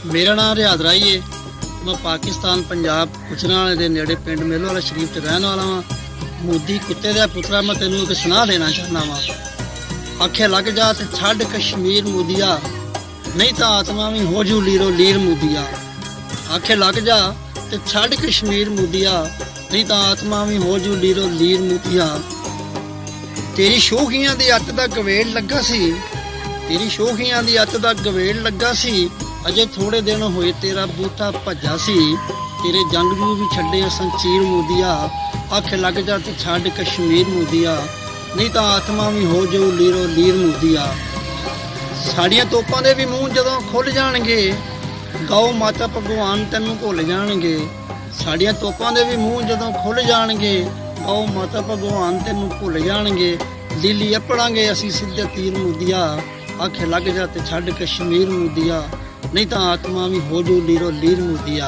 मेरा नाम रियाज राही है। मैं पाकिस्तान पंजाब गुजरांवाले दे नेड़े पिंड मेलोवाला शरीफ च रहने वाला हाँ। मोदी कुत्ते दा पुत्रा मैं तेनों एक सुना देना चाहना वा। आखे लग जा ते छड्ड कश्मीर मोदिया, नहीं तो आत्मा भी हो जू लीरो लीर मोदिया। आखे लग जा ते छड्ड कश्मीर मोदिया, नहीं तो आत्मा भी हो जू लीरो लीर मोदिया। तेरी शोखियां दी अत दा गवेड़ लगा सी, तेरी शोखियां दी अत दा गवेड़ लगा सी। अजे थोड़े दिन होए तेरा बूटा भज्जा सी, तेरे जंगजू भी छड्डे संचीर मोदिया। आखे लग जा ते छड्ड कश्मीर मोदिया, नहीं तो आत्मा भी हो जो लीरो लीर मोदिया। साड़ियां तोपां दे भी मूँह जदों खुल जाणगे, गौ माता भगवान तैनूं भुल जाणगे। साड़ियां तोपां दे भी मूँह जदों खुल जाणगे, गौ माता भगवान तैनूं भुल जाणगे। लीली अपड़ांगे असीं सिद्धे तीर मोदिया। आखे लग जा ते छड्ड कश्मीर मोदिया, नहीं तो आत्मा भी हो जो लीरो लीर मोदिया।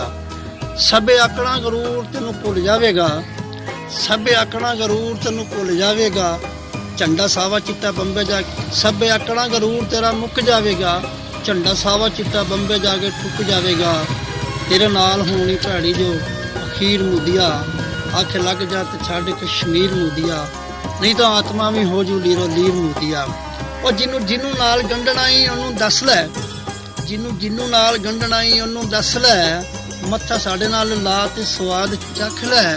सबे आकड़ा गरूर तेनू भुल जावेगा, सबे आकड़ा गरूर तेनू भुल जावेगा। झंडा सावा चिट्टा बंबे जा, सबे आकड़ा गरूर तेरा मुक जावेगा। झंडा सावा चिट्टा बंबे जाके ठुक जावेगा। तेरे नाल होनी भैड़ी जो अखीर मोदिया। आखे लग जा ते छड्ड कश्मीर मोदिया, नहीं तो आत्मा भी हो जू लीरो लीर मोदिया। और जिन्नू नाल गंढना ही उन्होंने दस लै, जिन्नू नाल गंढना ही उन्होंने दस लै। मत्था साडे नाल ला ते स्वाद चख लै।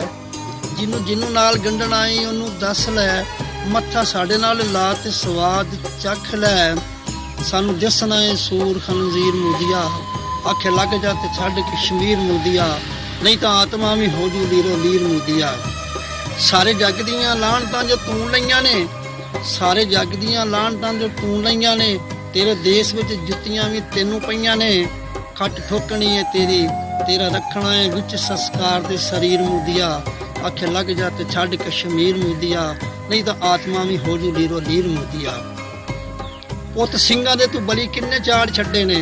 जिन्नू नाल गंढना ही उन्होंने दस लै। मत्था साडे नाल ला ते स्वाद चख लै। सानू दिसना है सूर खनजीर मोदिया। आखे लग जा ते छड्ड कश्मीर मोदिया, नहीं तो आत्मा भी हो जू लीरो लीर मोदिया। सारे जग दियां लाहनतां जो तू लईयां ने, सारे जग दियां लाहनतां जो तू लईयां ने। तेरे देश विच जुत्तियां भी तेनू पईयां ने। खट ठोकनी है तेरी, तेरा रखना है विच संस्कार दे शरीर मोदिया। आखे लग जा ते छड्ड कश्मीर मोदिया, नहीं तो आत्मा भी हो जू लीरो लीर मोदिया। पुत ਸਿੰਘਾਂ ਦੇ तू बली किन्ने चाड़ छड्डे ने,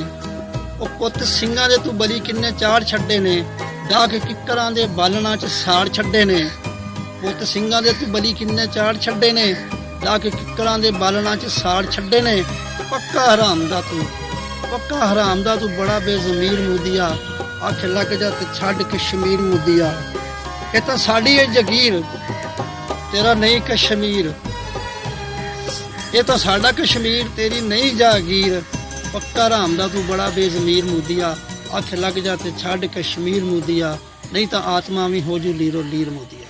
ओ पुत ਸਿੰਘਾਂ ਦੇ तू बली किन्ने चाड़ छड्डे ने। डाक किक्करां दे बालणां च साड़ छड्डे ने। पुत ਸਿੰਘਾਂ ਦੇ तू बली किन्ने चाड़ छड्डे ने। डाक किक्करां दे बालणां च साड़ छड्डे ने। पक्का हराम दा तू, पक्का हराम दा तू बड़ा बेजमीर मोदिया। आखे लग जा ते छड्ड कश्मीर मोदिया। ये तो साड़ी है जगीर, तेरा नहीं कश्मीर। ये तो साडा कश्मीर, तेरी नहीं जागीर। पक्का हराम दा तू बड़ा बेजमीर मोदिया। आखे लग जा ते छड्ड कश्मीर मोदिया, नहीं तो आत्मा भी हो जू लीरो लीर मोदिया।